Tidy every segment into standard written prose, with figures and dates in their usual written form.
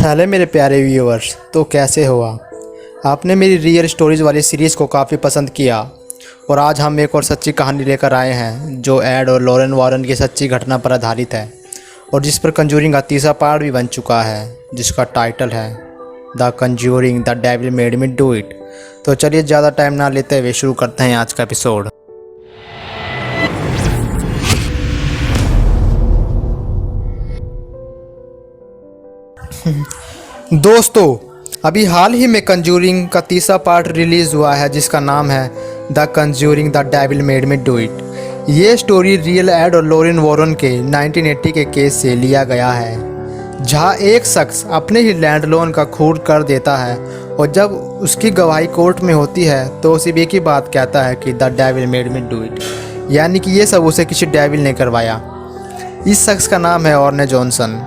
Hello मेरे प्यारे viewers, तो कैसे हो आप? आपने मेरी रियल स्टोरीज़ वाली सीरीज़ को काफ़ी पसंद किया और आज हम एक और सच्ची कहानी लेकर आए हैं जो एड और लॉरेन वॉरेन की सच्ची घटना पर आधारित है और जिस पर कंजूरिंग का तीसरा पार्ट भी बन चुका है, जिसका टाइटल है the Conjuring the devil made me do it. तो चलिए ज़्यादा टाइम ना लेते हुए शुरू करते हैं आज का एपिसोड। दोस्तों, अभी हाल ही में कंजूरिंग का तीसरा पार्ट रिलीज़ हुआ है जिसका नाम है the Conjuring the devil made me do it. ये स्टोरी रियल एड और लॉरेन वॉरेन के 1980 के केस से लिया गया है जहां एक शख्स अपने ही लैंड लोन का खून कर देता है और जब उसकी गवाही कोर्ट में होती है तो सिर्फ एक ही बात कहता है कि the devil made me do it, यानी कि ये सब उसे किसी डेविल ने करवाया। इस शख्स का नाम है ऑर्ने जॉनसन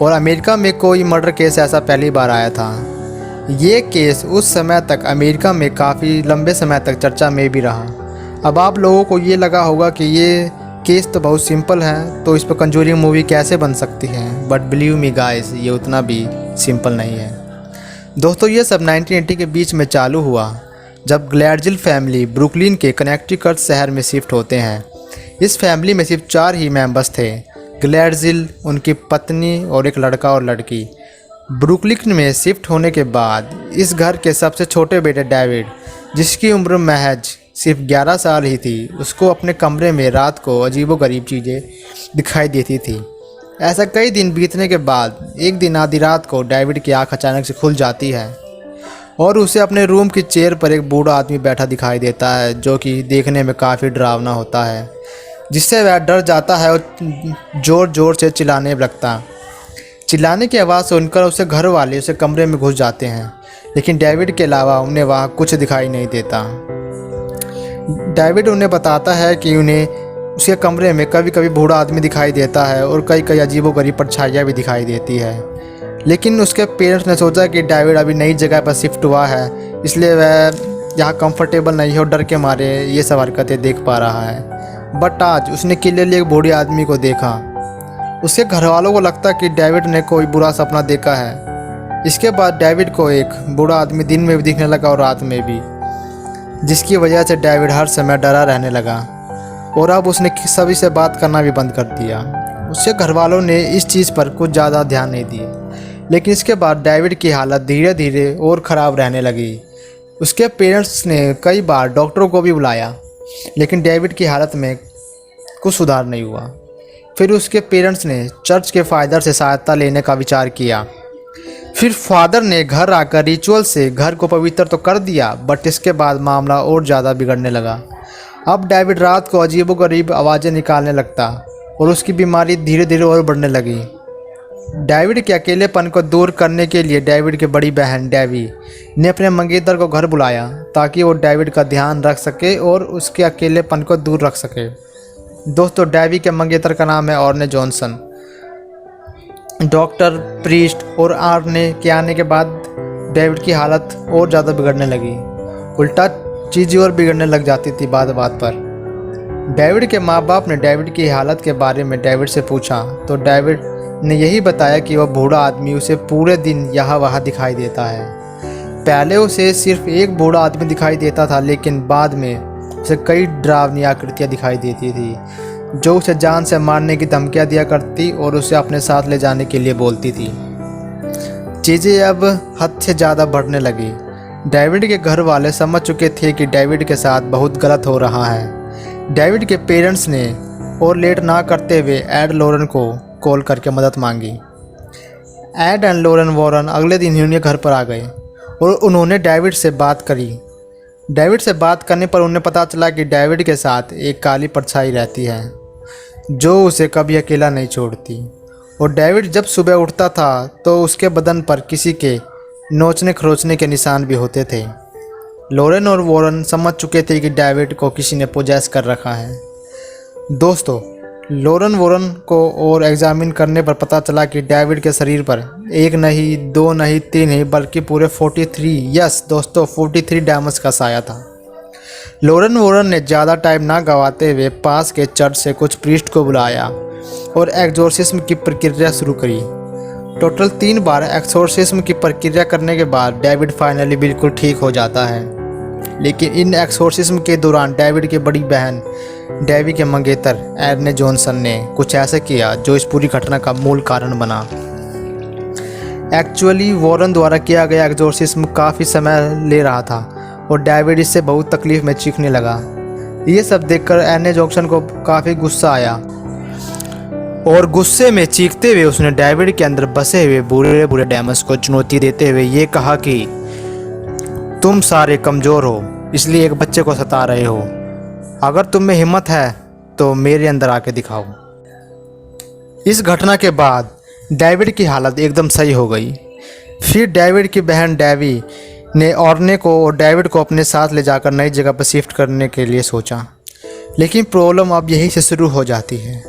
और अमेरिका में कोई मर्डर केस ऐसा पहली बार आया था। ये केस उस समय तक अमेरिका में काफ़ी लंबे समय तक चर्चा में भी रहा। अब आप लोगों को ये लगा होगा कि ये केस तो बहुत सिंपल है, तो इस पर कंजूरिंग मूवी कैसे बन सकती है, बट बिलीव मी गाइस, ये उतना भी सिंपल नहीं है। दोस्तों, ये सब 1980 के बीच में चालू हुआ जब ग्लैडजिल फैमिली ब्रुकलिन के कनेक्टिकट शहर में शिफ्ट होते हैं। इस फैमिली में सिर्फ 4 ही मेंबर्स थे, ग्लैडजिल, उनकी पत्नी और एक लड़का और लड़की। ब्रुकलिन में शिफ्ट होने के बाद इस घर के सबसे छोटे बेटे डेविड, जिसकी उम्र महज सिर्फ 11 साल ही थी, उसको अपने कमरे में रात को अजीबोगरीब चीज़ें दिखाई देती थी। ऐसा कई दिन बीतने के बाद एक दिन आधी रात को डेविड की आँख अचानक से खुल जाती है और उसे अपने रूम की चेयर पर एक बूढ़ा आदमी बैठा दिखाई देता है जो कि देखने में काफ़ी डरावना होता है, जिससे वह डर जाता है और ज़ोर ज़ोर से चिल्लाने लगता। चिल्लाने की आवाज़ सुनकर उसे घर वाले उसे कमरे में घुस जाते हैं, लेकिन डेविड के अलावा उन्हें वहाँ कुछ दिखाई नहीं देता। डेविड उन्हें बताता है कि उन्हें उसके कमरे में कभी कभी बूढ़ा आदमी दिखाई देता है और कई कई अजीबोगरीब परछाइयाँ भी दिखाई देती है। लेकिन उसके पेरेंट्स ने सोचा कि डेविड अभी नई जगह पर शिफ्ट हुआ है, इसलिए वह यहाँ कंफर्टेबल नहीं है और डर के मारे ये सब हरकतें देख पा रहा है। बट आज उसने क्लियरली एक बूढ़े आदमी को देखा। उसके घर वालों को लगता कि डेविड ने कोई बुरा सपना देखा है। इसके बाद डेविड को एक बूढ़ा आदमी दिन में भी दिखने लगा और रात में भी, जिसकी वजह से डेविड हर समय डरा रहने लगा और अब उसने सभी से बात करना भी बंद कर दिया। उसके घर वालों ने इस चीज़ पर कुछ ज़्यादा ध्यान नहीं दिया, लेकिन इसके बाद डेविड की हालत धीरे धीरे और ख़राब रहने लगी। उसके पेरेंट्स ने कई बार डॉक्टरों को भी बुलाया, लेकिन डेविड की हालत में कुछ सुधार नहीं हुआ। फिर उसके पेरेंट्स ने चर्च के फादर से सहायता लेने का विचार किया। फिर फादर ने घर आकर रिचुअल से घर को पवित्र तो कर दिया, बट इसके बाद मामला और ज़्यादा बिगड़ने लगा। अब डेविड रात को अजीबोगरीब आवाज़ें निकालने लगता और उसकी बीमारी धीरे धीरे और बढ़ने लगी। डेविड के अकेलेपन को दूर करने के लिए डेविड की बड़ी बहन डेवी ने अपने मंगेतर को घर बुलाया ताकि वो डेविड का ध्यान रख सके और उसके अकेलेपन को दूर रख सके। दोस्तों, डेवी के मंगेतर का नाम है ऑर्ने जॉनसन। डॉक्टर, प्रीस्ट और आर्ने के आने के बाद डेविड की हालत और ज़्यादा बिगड़ने लगी। उल्टा चीज़ें और बिगड़ने लग जाती थी बात बात पर। डेविड के माँ बाप ने डेविड की हालत के बारे में डेविड से पूछा तो डेविड ने यही बताया कि वह बूढ़ा आदमी उसे पूरे दिन यहाँ वहाँ दिखाई देता है। पहले उसे सिर्फ एक बूढ़ा आदमी दिखाई देता था, लेकिन बाद में उसे कई डरावनी आकृतियाँ दिखाई देती थी जो उसे जान से मारने की धमकियाँ दिया करती और उसे अपने साथ ले जाने के लिए बोलती थी। चीज़ें अब हद से ज़्यादा बढ़ने लगी। डेविड के घर वाले समझ चुके थे कि डेविड के साथ बहुत गलत हो रहा है। डेविड के पेरेंट्स ने और लेट ना करते हुए एड लॉरेन को कॉल करके मदद मांगी। एड एंड लॉरेन वॉरेन अगले दिन ही उनके घर पर आ गए और उन्होंने डेविड से बात करी। डेविड से बात करने पर उन्हें पता चला कि डेविड के साथ एक काली परछाई रहती है जो उसे कभी अकेला नहीं छोड़ती, और डेविड जब सुबह उठता था तो उसके बदन पर किसी के नोचने खरोचने के निशान भी होते थे। लॉरेन और वॉरेन समझ चुके थे कि डेविड को किसी ने पोजेस कर रखा है। दोस्तों, लॉरेन वॉरेन को और एग्जामिन करने पर पता चला कि डेविड के शरीर पर एक नहीं, 2 नहीं, 3 नहीं, बल्कि पूरे 43, यस दोस्तों, 43 डैमेज का साया था। लॉरेन वॉरेन ने ज़्यादा टाइम ना गवाते हुए पास के चर्च से कुछ प्रीस्ट को बुलाया और एग्जोर्सिज्म की प्रक्रिया शुरू करी। टोटल 3 बार एक्सोर्सिज्म की प्रक्रिया करने के बाद डेविड फाइनली बिल्कुल ठीक हो जाता है। लेकिन इन एक्सोर्सिज्म के दौरान डेविड की बड़ी बहन डेवी के मंगेतर एरने जॉनसन ने कुछ ऐसा किया जो इस पूरी घटना का मूल कारण बना। एक्चुअली वॉरेन द्वारा किया गया एक्सोर्सिज्म काफ़ी समय ले रहा था और डेविड इससे बहुत तकलीफ में चीखने लगा। ये सब देखकर एरने जॉनसन को काफ़ी गुस्सा आया और गुस्से में चीखते हुए उसने डेविड के अंदर बसे हुए बुरे बुरे डेमंस को चुनौती देते हुए ये कहा कि तुम सारे कमज़ोर हो, इसलिए एक बच्चे को सता रहे हो। अगर तुम में हिम्मत है तो मेरे अंदर आके दिखाओ। इस घटना के बाद डेविड की हालत एकदम सही हो गई। फिर डेविड की बहन डेवी ने ऑर्ने को और डेविड को अपने साथ ले जाकर नई जगह पर शिफ्ट करने के लिए सोचा। लेकिन प्रॉब्लम अब यहीं से शुरू हो जाती है।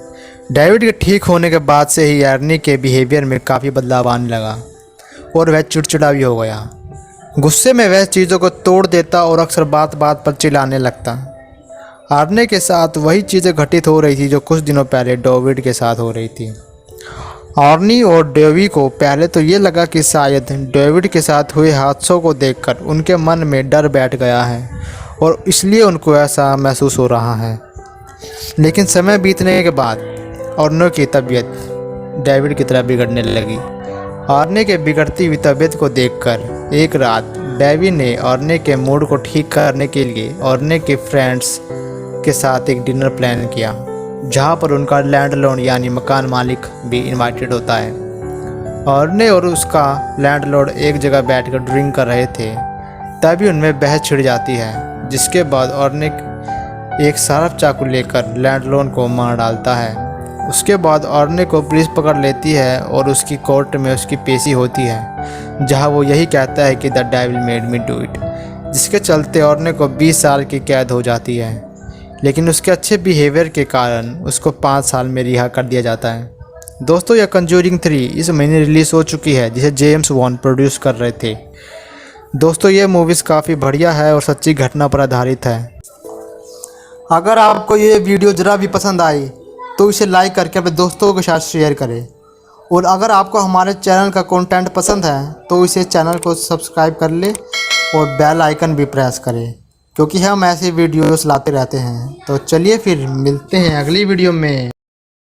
डेविड के ठीक होने के बाद से ही एरनी के बिहेवियर में काफ़ी बदलाव आने लगा और वह चिड़चिड़ा भी हो गया। गुस्से में वह चीज़ों को तोड़ देता और अक्सर बात बात पर चिल्लाने लगता। आर्ने के साथ वही चीज़ें घटित हो रही थी जो कुछ दिनों पहले डेविड के साथ हो रही थी। आर्नी और डेवी को पहले तो ये लगा कि शायद डेविड के साथ हुए हादसों को देखकर उनके मन में डर बैठ गया है और इसलिए उनको ऐसा महसूस हो रहा है। लेकिन समय बीतने के बाद आर्ने की तबीयत डेविड की तरह बिगड़ने लगी। आर्ने के बिगड़ती हुई तबीयत को देखकर एक रात डेवी ने आर्ने के मूड को ठीक करने के लिए आर्ने के फ्रेंड्स के साथ एक डिनर प्लान किया, जहां पर उनका लैंडलॉर्ड यानी मकान मालिक भी इनवाइटेड होता है। आर्ने और उसका लैंडलॉर्ड एक जगह बैठकर ड्रिंक कर रहे थे, तभी उनमें बहस छिड़ जाती है, जिसके बाद आर्ने एक शार्प चाकू लेकर लैंडलॉर्ड को मार डालता है। उसके बाद आर्ने को पुलिस पकड़ लेती है और उसकी कोर्ट में उसकी पेशी होती है, जहां वो यही कहता है कि the devil made me do it, जिसके चलते आर्ने को 20 साल की कैद हो जाती है। लेकिन उसके अच्छे बिहेवियर के कारण उसको 5 साल में रिहा कर दिया जाता है। दोस्तों, यह कंज्यूरिंग 3 इस महीने रिलीज़ हो चुकी है, जिसे जेम्स वॉन प्रोड्यूस कर रहे थे। दोस्तों, ये मूवीज़ काफ़ी बढ़िया है और सच्ची घटना पर आधारित है। अगर आपको ये वीडियो ज़रा भी पसंद आई तो इसे लाइक करके अपने दोस्तों के साथ शेयर करें, और अगर आपको हमारे चैनल का कंटेंट पसंद है तो इसे चैनल को सब्सक्राइब कर ले और बेल आइकन भी प्रेस करें, क्योंकि हम ऐसे वीडियोस लाते रहते हैं। तो चलिए फिर मिलते हैं अगली वीडियो में।